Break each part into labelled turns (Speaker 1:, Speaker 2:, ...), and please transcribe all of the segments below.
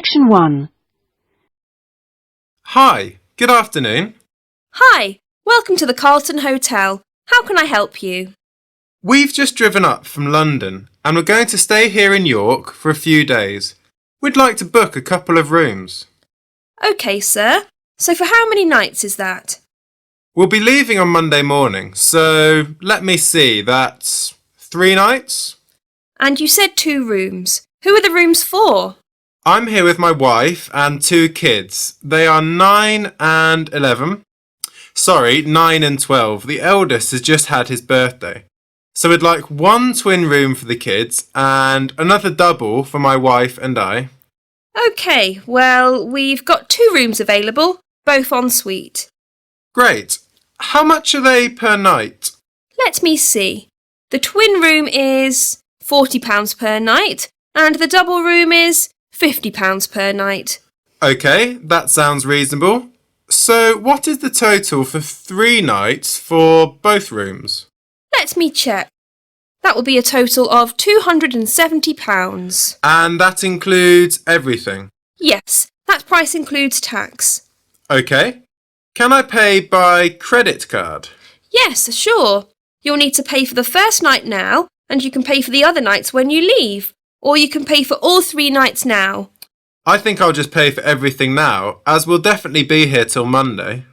Speaker 1: Section 1.
Speaker 2: Hi, good afternoon.
Speaker 3: Hi, welcome to the Carlton Hotel. How can I help you?
Speaker 2: We've just driven up from London and we're going to stay here in York for a few days. We'd like to book a couple of rooms.
Speaker 3: OK, sir. So for how many nights is that?
Speaker 2: We'll be leaving on Monday morning, so let me see, that's 3 nights?
Speaker 3: And you said 2 rooms. Who are the rooms for?
Speaker 2: I'm here with my wife and 2 kids. They are 9 and 11. Sorry, 9 and 12. The eldest has just had his birthday. So we'd like 1 twin room for the kids and another double for my wife and I.
Speaker 3: OK, well, we've got 2 rooms available, both en suite.
Speaker 2: Great. How much are they per night?
Speaker 3: Let me see. The twin room is £40 per night and the double room is £50 per night.
Speaker 2: OK, that sounds reasonable. So what is the total for 3 nights for both rooms?
Speaker 3: Let me check. That will be a total of £270.
Speaker 2: And that includes everything?
Speaker 3: Yes, that price includes tax.
Speaker 2: OK. Can I pay by credit card?
Speaker 3: Yes, sure. You'll need to pay for the first night now, and you can pay for the other nights when you leave. Or you can pay for all 3 nights now.
Speaker 2: I think I'll just pay for everything now, as we'll definitely be here till Monday.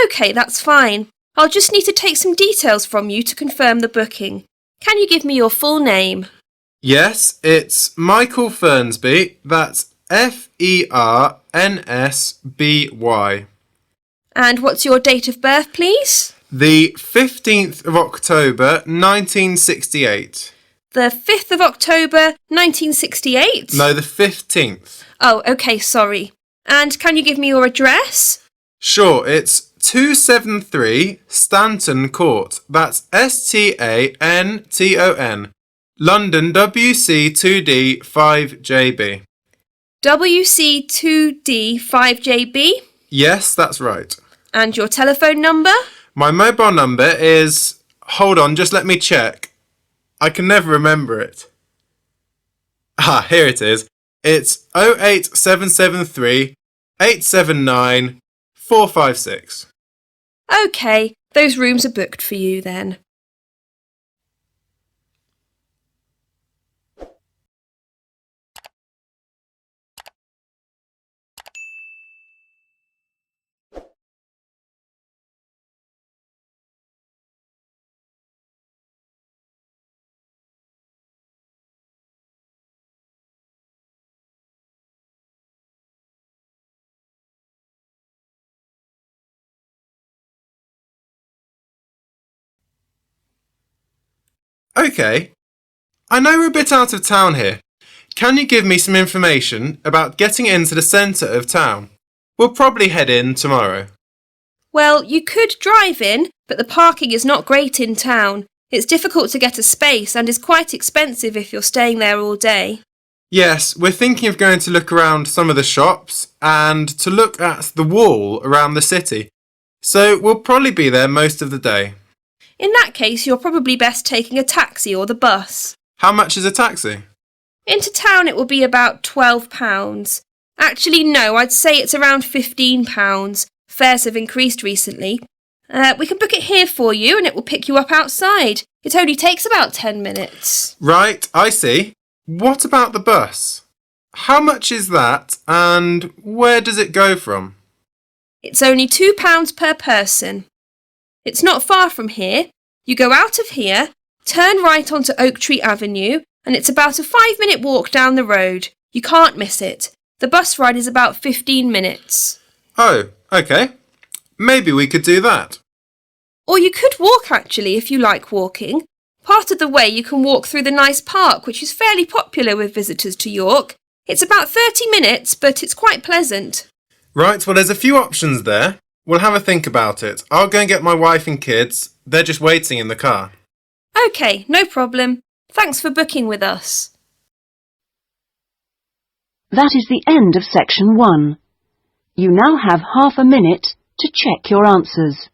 Speaker 3: OK, that's fine. I'll just need to take some details from you to confirm the booking. Can you give me your full name?
Speaker 2: Yes, it's Michael Fernsby. That's Fernsby.
Speaker 3: And what's your date of birth, please?
Speaker 2: The 15th of October, 1968.
Speaker 3: The 5th of October, 1968?
Speaker 2: No, the 15th.
Speaker 3: Oh, OK, sorry. And can you give me your address?
Speaker 2: Sure, it's 273 Stanton Court. That's Stanton. London WC2D 5JB.
Speaker 3: WC2D 5JB?
Speaker 2: Yes, that's right.
Speaker 3: And your telephone number?
Speaker 2: My mobile number is... Hold on, just let me check. I can never remember it. Ah, here it is. It's 08773 879 456.
Speaker 3: OK, those rooms are booked for you then.
Speaker 2: OK. I know we're a bit out of town here. Can you give me some information about getting into the centre of town? We'll probably head in tomorrow.
Speaker 3: Well, you could drive in, but the parking is not great in town. It's difficult to get a space and is quite expensive if you're staying there all day.
Speaker 2: Yes, we're thinking of going to look around some of the shops and to look at the wall around the city. So we'll probably be there most of the day.
Speaker 3: In that case, you're probably best taking a taxi or the bus.
Speaker 2: How much is a taxi?
Speaker 3: Into town it will be about £12. Actually, no, I'd say it's around £15. Fares have increased recently. We can book it here for you and it will pick you up outside. It only takes about 10 minutes.
Speaker 2: Right, I see. What about the bus? How much is that and where does it go from?
Speaker 3: It's only £2 per person. It's not far from here. You go out of here, turn right onto Oak Tree Avenue, and it's about a 5-minute walk down the road. You can't miss it. The bus ride is about 15 minutes.
Speaker 2: Oh, OK. Maybe we could do that.
Speaker 3: Or you could walk actually if you like walking. Part of the way you can walk through the nice park, which is fairly popular with visitors to York. It's about 30 minutes, but it's quite pleasant.
Speaker 2: Right, well there's a few options there. We'll have a think about it. I'll go and get my wife and kids. They're just waiting in the car.
Speaker 3: OK, no problem. Thanks for booking with us.
Speaker 1: That is the end of Section 1. You now have half a minute to check your answers.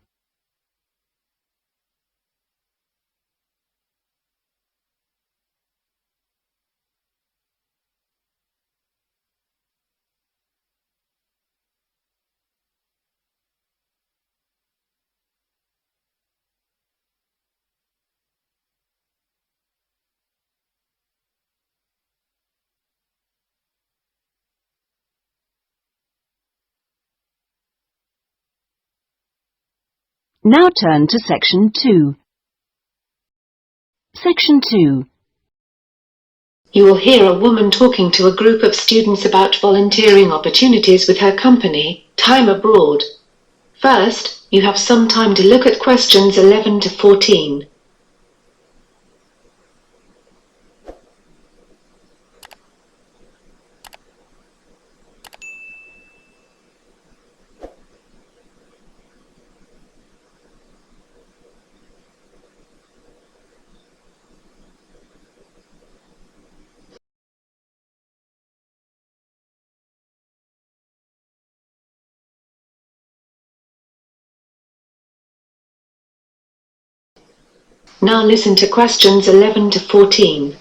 Speaker 1: Now turn to Section 2. Section 2.
Speaker 4: You will hear a woman talking to a group of students about volunteering opportunities with her company, Time Abroad. First, you have some time to look at questions 11 to 14. Now listen to questions 11 to 14.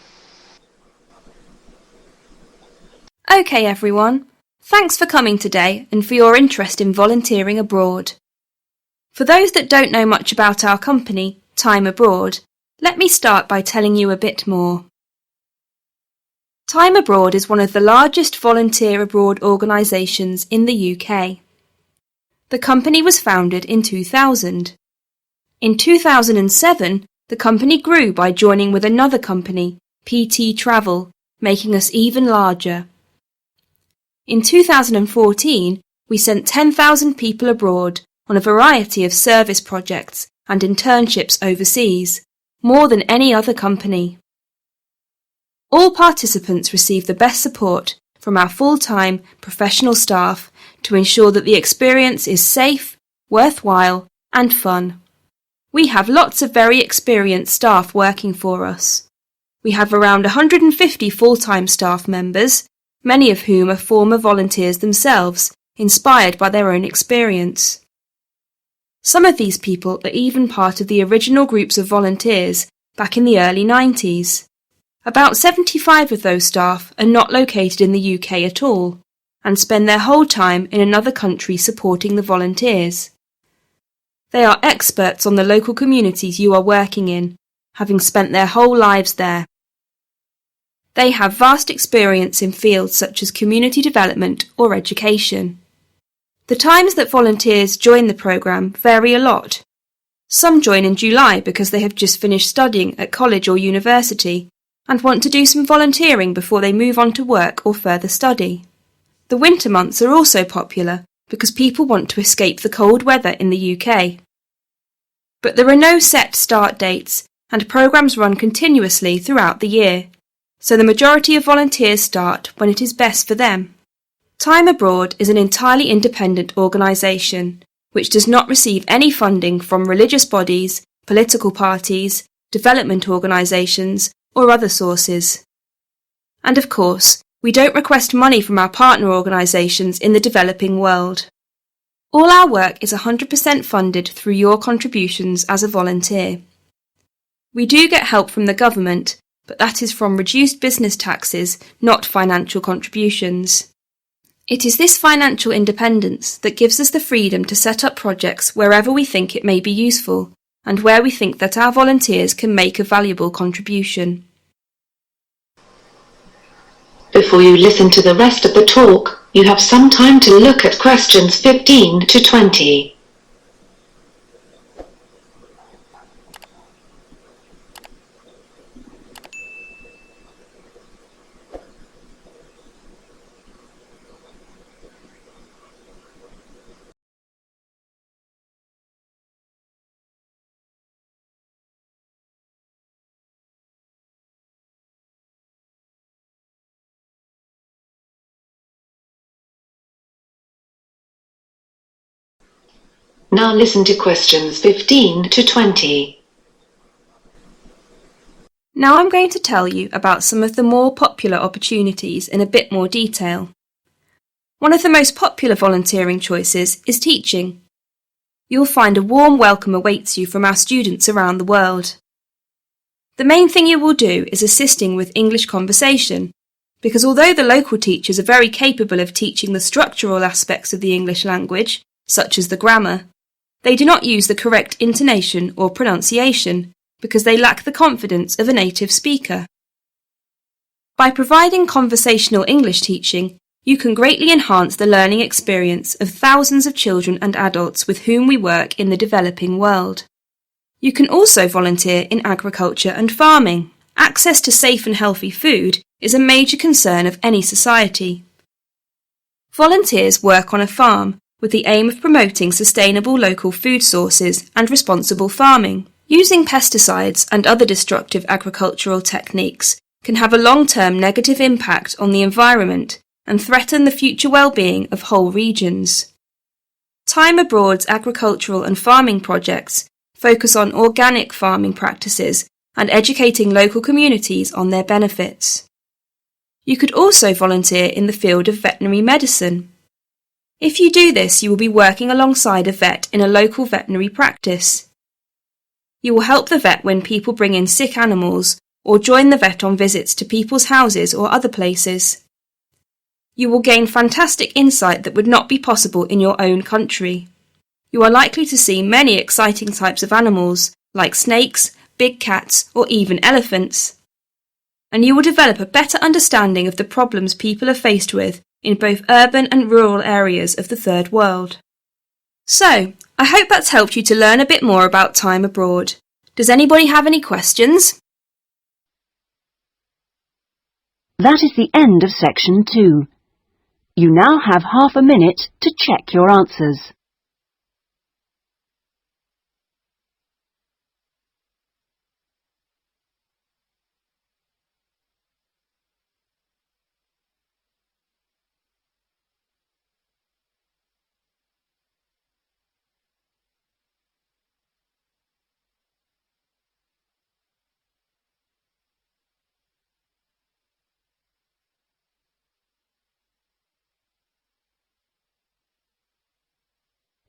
Speaker 3: OK everyone, thanks for coming today and for your interest in volunteering abroad. For those that don't know much about our company, Time Abroad, let me start by telling you a bit more. Time Abroad is one of the largest volunteer abroad organisations in the UK. The company was founded in 2000. In 2007, the company grew by joining with another company, PT Travel, making us even larger. In 2014, we sent 10,000 people abroad on a variety of service projects and internships overseas, more than any other company. All participants receive the best support from our full-time professional staff to ensure that the experience is safe, worthwhile, and fun. We have lots of very experienced staff working for us. We have around 150 full-time staff members, many of whom are former volunteers themselves, inspired by their own experience. Some of these people are even part of the original groups of volunteers back in the early 90s. About 75 of those staff are not located in the UK at all, and spend their whole time in another country supporting the volunteers. They are experts on the local communities you are working in, having spent their whole lives there. They have vast experience in fields such as community development or education. The times that volunteers join the programme vary a lot. Some join in July because they have just finished studying at college or university and want to do some volunteering before they move on to work or further study. The winter months are also popular because people want to escape the cold weather in the UK. But there are no set start dates, and programmes run continuously throughout the year, so the majority of volunteers start when it is best for them. Time Abroad is an entirely independent organisation, which does not receive any funding from religious bodies, political parties, development organisations, or other sources. And of course, we don't request money from our partner organisations in the developing world. All our work is 100% funded through your contributions as a volunteer. We do get help from the government, but that is from reduced business taxes, not financial contributions. It is this financial independence that gives us the freedom to set up projects wherever we think it may be useful, and where we think that our volunteers can make a valuable contribution.
Speaker 4: Before you listen to the rest of the talk, you have some time to look at questions 15 to 20. Now listen to questions 15 to 20.
Speaker 3: Now I'm going to tell you about some of the more popular opportunities in a bit more detail. One of the most popular volunteering choices is teaching. You'll find a warm welcome awaits you from our students around the world. The main thing you will do is assisting with English conversation, because although the local teachers are very capable of teaching the structural aspects of the English language, such as the grammar, they do not use the correct intonation or pronunciation because they lack the confidence of a native speaker. By providing conversational English teaching, you can greatly enhance the learning experience of thousands of children and adults with whom we work in the developing world. You can also volunteer in agriculture and farming. Access to safe and healthy food is a major concern of any society. Volunteers work on a farm with the aim of promoting sustainable local food sources and responsible farming. Using pesticides and other destructive agricultural techniques can have a long-term negative impact on the environment and threaten the future well-being of whole regions. Time Abroad's agricultural and farming projects focus on organic farming practices and educating local communities on their benefits. You could also volunteer in the field of veterinary medicine. If you do this, you will be working alongside a vet in a local veterinary practice. You will help the vet when people bring in sick animals or join the vet on visits to people's houses or other places. You will gain fantastic insight that would not be possible in your own country. You are likely to see many exciting types of animals, like snakes, big cats, or even elephants. And you will develop a better understanding of the problems people are faced with in both urban and rural areas of the Third World. So, I hope that's helped you to learn a bit more about time abroad. Does anybody have any questions?
Speaker 1: That is the end of section 2. You now have half a minute to check your answers.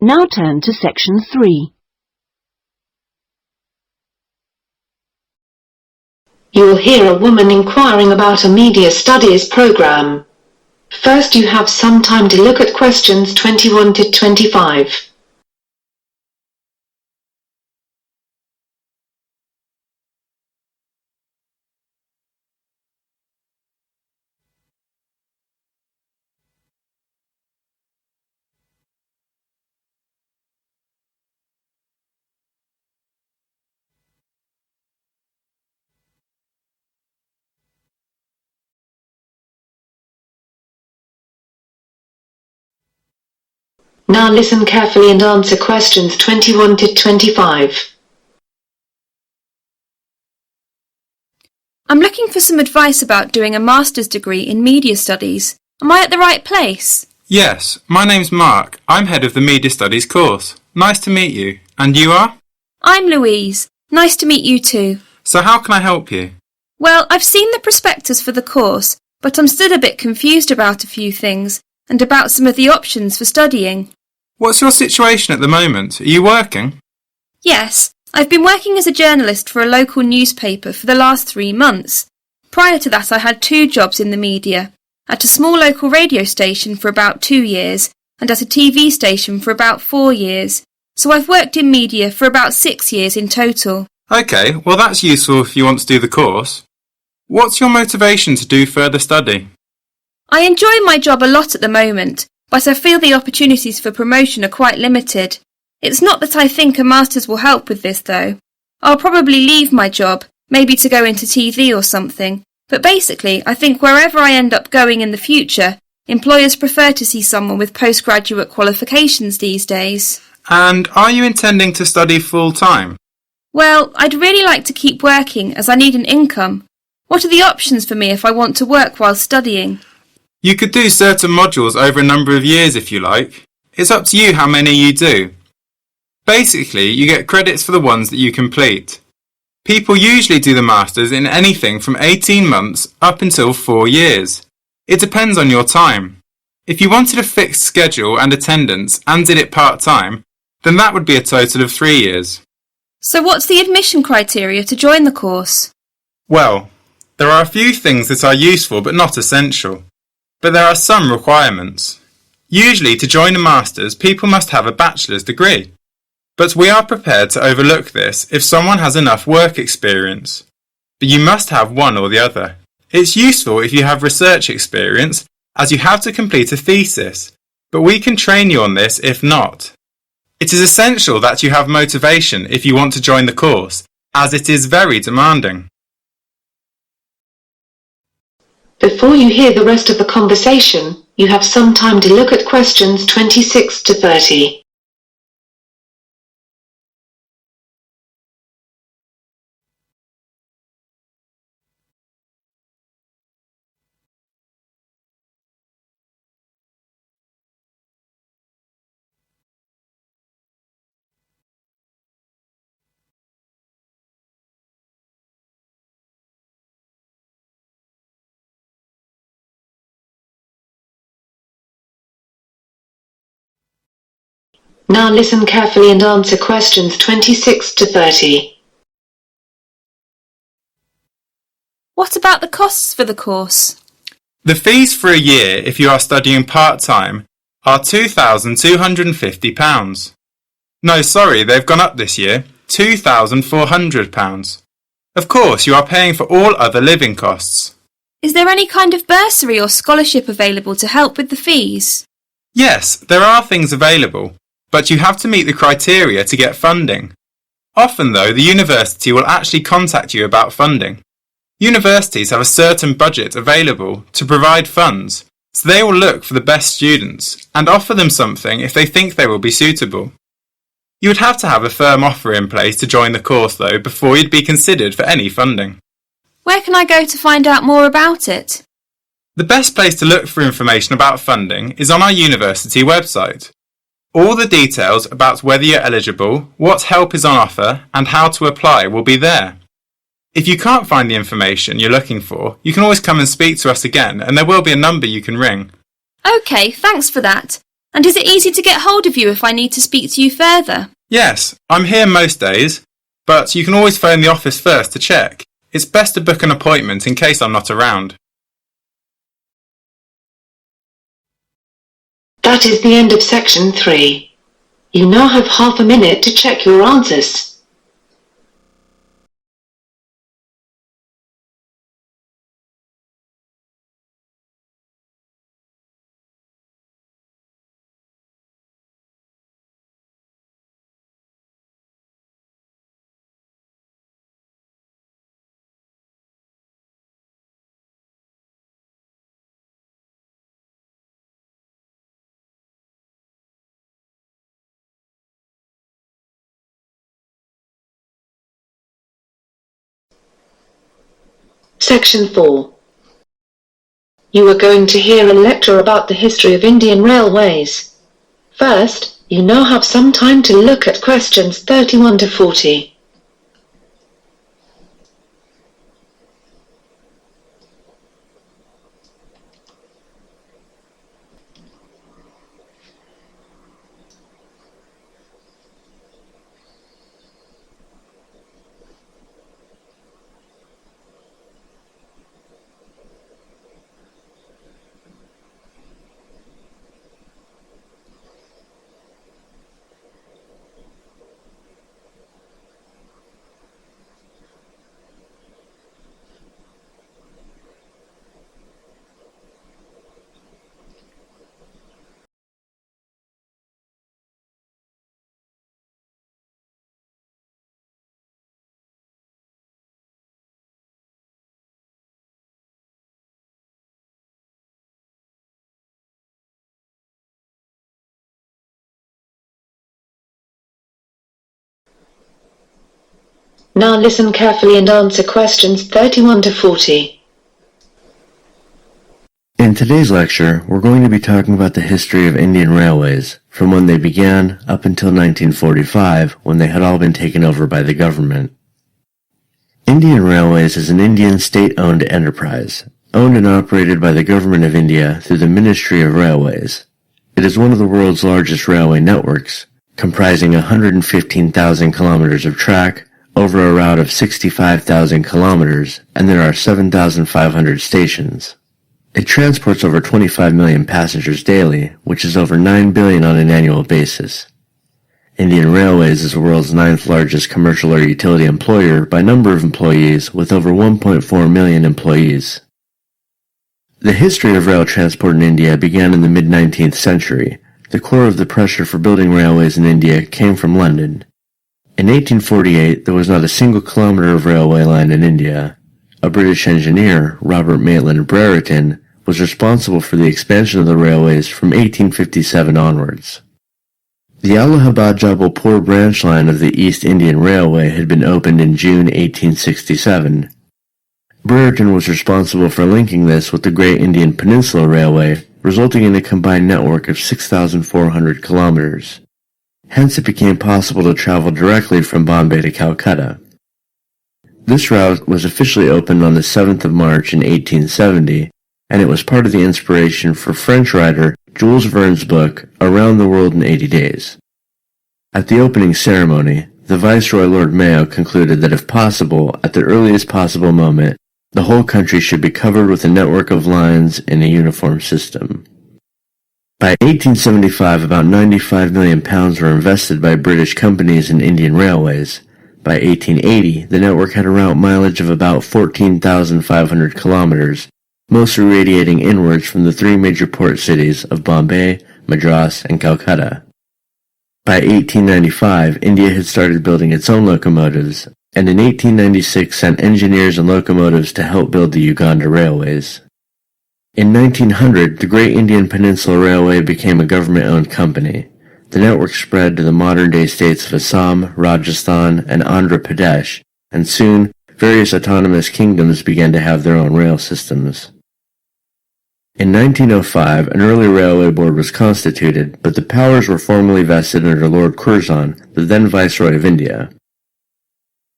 Speaker 1: Now turn to section 3.
Speaker 4: You will hear a woman inquiring about a media studies program. First, you have some time to look at questions 21 to 25. Now listen carefully and answer questions 21 to 25.
Speaker 3: I'm looking for some advice about doing a master's degree in media studies. Am I at the right place?
Speaker 2: Yes, my name's Mark. I'm head of the Media Studies course. Nice to meet you. And you are?
Speaker 3: I'm Louise. Nice to meet you too.
Speaker 2: So how can I help you?
Speaker 3: Well, I've seen the prospectus for the course, but I'm still a bit confused about a few things and about some of the options for studying.
Speaker 2: What's your situation at the moment? Are you working?
Speaker 3: Yes, I've been working as a journalist for a local newspaper for the last 3 months. Prior to that, I had 2 jobs in the media, at a small local radio station for about 2 years and at a TV station for about 4 years. So I've worked in media for about 6 years in total.
Speaker 2: Okay, well that's useful if you want to do the course. What's your motivation to do further study?
Speaker 3: I enjoy my job a lot at the moment, but I feel the opportunities for promotion are quite limited. It's not that I think a master's will help with this though. I'll probably leave my job, maybe to go into TV or something, but basically I think wherever I end up going in the future, employers prefer to see someone with postgraduate qualifications these days.
Speaker 2: And are you intending to study full time?
Speaker 3: Well, I'd really like to keep working as I need an income. What are the options for me if I want to work while studying?
Speaker 2: You could do certain modules over a number of years if you like. It's up to you how many you do. Basically, you get credits for the ones that you complete. People usually do the Masters in anything from 18 months up until 4 years. It depends on your time. If you wanted a fixed schedule and attendance and did it part-time, then that would be a total of 3 years.
Speaker 3: So what's the admission criteria to join the course?
Speaker 2: Well, there are a few things that are useful but not essential. But there are some requirements. Usually to join a Masters, people must have a bachelor's degree. But we are prepared to overlook this if someone has enough work experience. But you must have one or the other. It's useful if you have research experience as you have to complete a thesis, but we can train you on this if not. It is essential that you have motivation if you want to join the course, as it is very demanding.
Speaker 4: Before you hear the rest of the conversation, you have some time to look at questions 26 to 30. Now listen carefully and answer questions 26 to 30.
Speaker 3: What about the costs for the course?
Speaker 2: The fees for a year if you are studying part-time are £2,250. No, sorry, they've gone up this year, £2,400. Of course, you are paying for all other living costs.
Speaker 3: Is there any kind of bursary or scholarship available to help with the fees?
Speaker 2: Yes, there are things available, but you have to meet the criteria to get funding. Often, though, the university will actually contact you about funding. Universities have a certain budget available to provide funds, so they will look for the best students and offer them something if they think they will be suitable. You would have to have a firm offer in place to join the course, though, before you'd be considered for any funding.
Speaker 3: Where can I go to find out more about it?
Speaker 2: The best place to look for information about funding is on our university website. All the details about whether you're eligible, what help is on offer, and how to apply will be there. If you can't find the information you're looking for, you can always come and speak to us again, and there will be a number you can ring.
Speaker 3: OK, thanks for that. And is it easy to get hold of you if I need to speak to you further?
Speaker 2: Yes, I'm here most days, but you can always phone the office first to check. It's best to book an appointment in case I'm not around.
Speaker 4: That is the end of section 3. You now have half a minute to check your answers. Section 4. You are going to hear a lecture about the history of Indian Railways. First, you now have some time to look at questions 31 to 40. Now listen carefully and answer questions 31 to 40.
Speaker 5: In today's lecture, we're going to be talking about the history of Indian railways, from when they began up until 1945, when they had all been taken over by the government. Indian Railways is an Indian state-owned enterprise, owned and operated by the Government of India through the Ministry of Railways. It is one of the world's largest railway networks, comprising 115,000 kilometers of track, over a route of 65,000 kilometers, and there are 7,500 stations. It transports over 25 million passengers daily, which is over 9 billion on an annual basis. Indian Railways is the world's 9th largest commercial or utility employer by number of employees, with over 1.4 million employees. The history of rail transport in India began in the mid-19th century. The core of the pressure for building railways in India came from London. In 1848, there was not a single kilometre of railway line in India. A British engineer, Robert Maitland Brereton, was responsible for the expansion of the railways from 1857 onwards. The Allahabad-Jabalpur branch line of the East Indian Railway had been opened in June 1867. Brereton was responsible for linking this with the Great Indian Peninsula Railway, resulting in a combined network of 6,400 kilometers. Hence it became possible to travel directly from Bombay to Calcutta. This route was officially opened on the 7th of March in 1870, and it was part of the inspiration for French writer Jules Verne's book Around the World in 80 Days. At the opening ceremony, the Viceroy Lord Mayo concluded that if possible, at the earliest possible moment, the whole country should be covered with a network of lines in a uniform system. By 1875, about £95 million were invested by British companies in Indian railways. By 1880, the network had a route mileage of about 14,500 kilometers, mostly radiating inwards from the three major port cities of Bombay, Madras, and Calcutta. By 1895, India had started building its own locomotives, and in 1896 sent engineers and locomotives to help build the Uganda railways. In 1900, the Great Indian Peninsula Railway became a government-owned company. The network spread to the modern-day states of Assam, Rajasthan, and Andhra Pradesh, and soon, various autonomous kingdoms began to have their own rail systems. In 1905, an early railway board was constituted, but the powers were formally vested under Lord Curzon, the then Viceroy of India.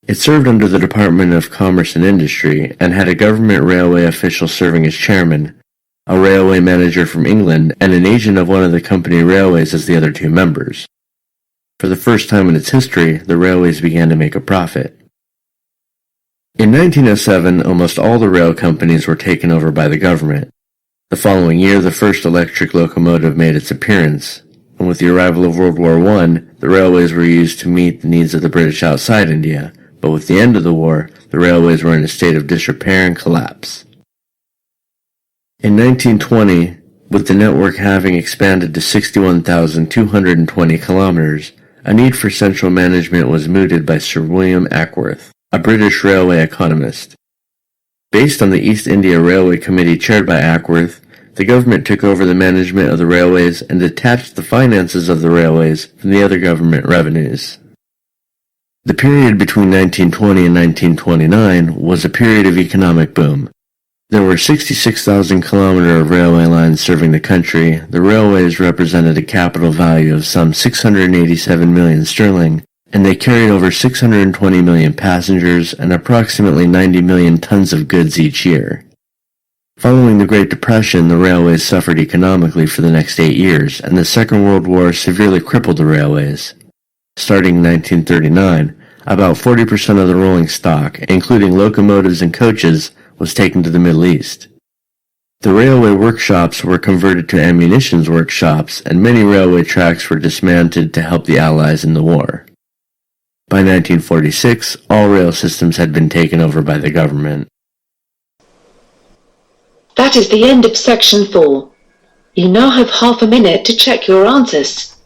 Speaker 5: It served under the Department of Commerce and Industry, and had a government railway official serving as chairman, a railway manager from England, and an agent of one of the company railways as the other two members. For the first time in its history, the railways began to make a profit. In 1907, almost all the rail companies were taken over by the government. The following year, the first electric locomotive made its appearance, and with the arrival of World War I, the railways were used to meet the needs of the British outside India, but with the end of the war, the railways were in a state of disrepair and collapse. In 1920, with the network having expanded to 61,220 kilometers, a need for central management was mooted by Sir William Ackworth, a British railway economist. Based on the East India Railway Committee chaired by Ackworth, the government took over the management of the railways and detached the finances of the railways from the other government revenues. The period between 1920 and 1929 was a period of economic boom. There were 66,000 kilometers of railway lines serving the country. The railways represented a capital value of some 687 million sterling, and they carried over 620 million passengers and approximately 90 million tons of goods each year. Following the Great Depression, the railways suffered economically for the next 8 years, and the Second World War severely crippled the railways. Starting in 1939, about 40% of the rolling stock, including locomotives and coaches, was taken to the Middle East. The railway workshops were converted to ammunition workshops, and many railway tracks were dismantled to help the Allies in the war. By 1946, all rail systems had been taken over by the government.
Speaker 4: That is the end of section 4. You now have half a minute to check your answers.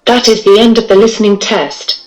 Speaker 4: That is the end of the listening test.